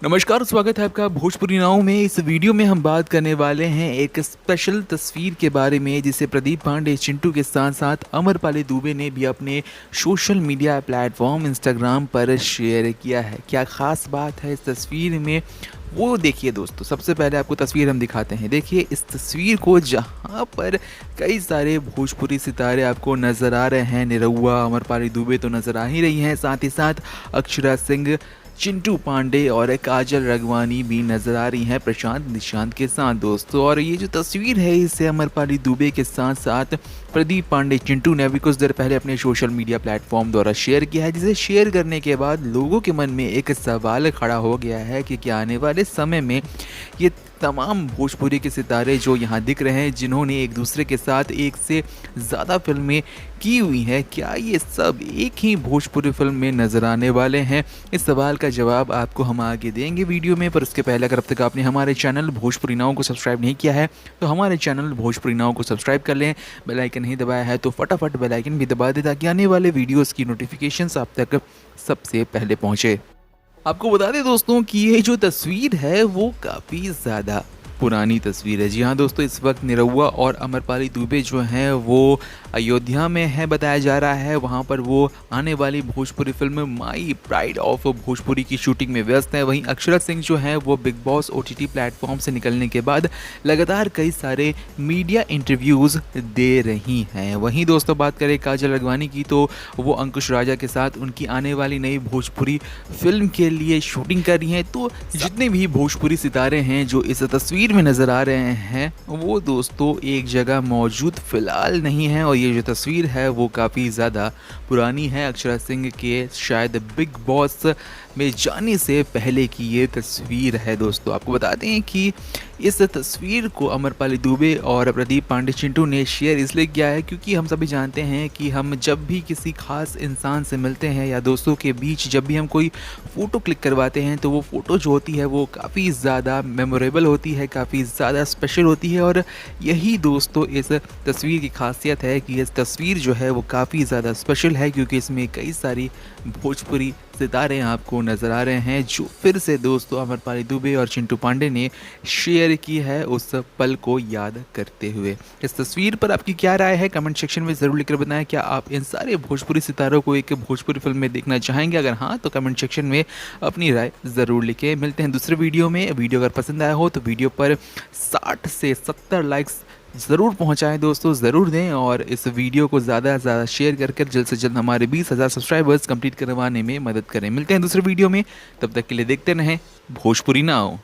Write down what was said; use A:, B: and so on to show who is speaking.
A: नमस्कार, स्वागत है आपका भोजपुरी नाव में। इस वीडियो में हम बात करने वाले हैं एक स्पेशल तस्वीर के बारे में जिसे प्रदीप पांडे चिंटू के साथ साथ अमरपाली दुबे ने भी अपने सोशल मीडिया प्लेटफॉर्म इंस्टाग्राम पर शेयर किया है। क्या ख़ास बात है इस तस्वीर में, वो देखिए दोस्तों। सबसे पहले आपको तस्वीर हम दिखाते हैं। देखिए इस तस्वीर को, जहाँ पर कई सारे भोजपुरी सितारे आपको नज़र आ रहे हैं। निरहुआ, अमरपाली दुबे तो नज़र आ ही रही हैं, साथ ही साथ अक्षरा सिंह, चिंटू पांडे और काजल राघवानी भी नज़र आ रही हैं प्रशांत निशांत के साथ दोस्तों। और ये जो तस्वीर है इसे अमरपाली दुबे के साथ साथ प्रदीप पांडे चिंटू ने अभी कुछ देर पहले अपने सोशल मीडिया प्लेटफॉर्म द्वारा शेयर किया है, जिसे शेयर करने के बाद लोगों के मन में एक सवाल खड़ा हो गया है कि क्या आने वाले समय में ये तमाम भोजपुरी के सितारे जो यहाँ दिख रहे हैं, जिन्होंने एक दूसरे के साथ एक से ज़्यादा फिल्में की हुई हैं, क्या ये सब एक ही भोजपुरी फिल्म में नज़र आने वाले हैं? इस सवाल का जवाब आपको हम आगे देंगे वीडियो में। पर उसके पहले अगर अब तक आपने हमारे चैनल भोजपुरी नाव को सब्सक्राइब नहीं किया है तो हमारे चैनल भोजपुरी नाव को सब्सक्राइब कर लें। बेल आइकन नहीं दबाया है तो फटाफट बेल आइकन भी दबा दें ताकि आने वाले वीडियोज़ की नोटिफिकेशंस आप तक सबसे पहले पहुँचे। आपको बता दें दोस्तों कि ये जो तस्वीर है वो काफ़ी ज़्यादा पुरानी तस्वीर है। जी हाँ दोस्तों, इस वक्त निरहुआ और अमरपाली दुबे जो हैं वो अयोध्या में है, बताया जा रहा है। वहाँ पर वो आने वाली Bhojpuri film my pride of Bhojpuri की शूटिंग में व्यस्त है। वहीं अक्षरा सिंह जो है वो बिग बॉस OTT प्लेटफॉर्म से निकलने के बाद लगातार कई सारे मीडिया इंटरव्यूज़ दे रही हैं। वहीं दोस्तों बात करें काजल राघवानी की, तो वो अंकुश राजा के साथ उनकी आने वाली नई भोजपुरी फिल्म के लिए शूटिंग कर रही हैं। तो जितने भी भोजपुरी सितारे हैं जो इस तस्वीर में नज़र आ रहे हैं वो दोस्तों एक जगह मौजूद फ़िलहाल नहीं है। और ये जो तस्वीर है वो काफ़ी ज़्यादा पुरानी है। अक्षरा सिंह के शायद बिग बॉस में जाने से पहले की ये तस्वीर है दोस्तों। आपको बताते हैं कि इस तस्वीर को अमरपाली दुबे और प्रदीप पांडे चिंटू ने शेयर इसलिए किया है क्योंकि हम सभी जानते हैं कि हम जब भी किसी खास इंसान से मिलते हैं या दोस्तों के बीच जब भी हम कोई फ़ोटो क्लिक करवाते हैं तो वो फ़ोटो जो होती है वो काफ़ी ज़्यादा मेमोरेबल होती है, काफ़ी ज़्यादा स्पेशल होती है। और यही दोस्तों इस तस्वीर की खासियत है कि इस तस्वीर जो है वो काफ़ी ज़्यादा स्पेशल है क्योंकि इसमें कई सारी भोजपुरी सितारे आपको नज़र आ रहे हैं जो फिर से दोस्तों अमरपाली दुबे और चिंटू पांडे ने शेयर की है उस पल को याद करते हुए। इस तस्वीर पर आपकी क्या राय है कमेंट सेक्शन में ज़रूर लिखकर बताएं। क्या आप इन सारे भोजपुरी सितारों को एक भोजपुरी फिल्म में देखना चाहेंगे? अगर हाँ तो कमेंट सेक्शन में अपनी राय ज़रूर लिखें। मिलते हैं दूसरे वीडियो में। वीडियो अगर पसंद आया हो तो वीडियो पर 60 से 70 लाइक्स ज़रूर पहुंचाएं दोस्तों, ज़रूर दें। और इस वीडियो को ज़्यादा से ज़्यादा शेयर कर जल्द से जल्द हमारे 20,000 सब्सक्राइबर्स कंप्लीट करवाने में मदद करें। मिलते हैं दूसरे वीडियो में, तब तक के लिए देखते रहें भोजपुरी नाव।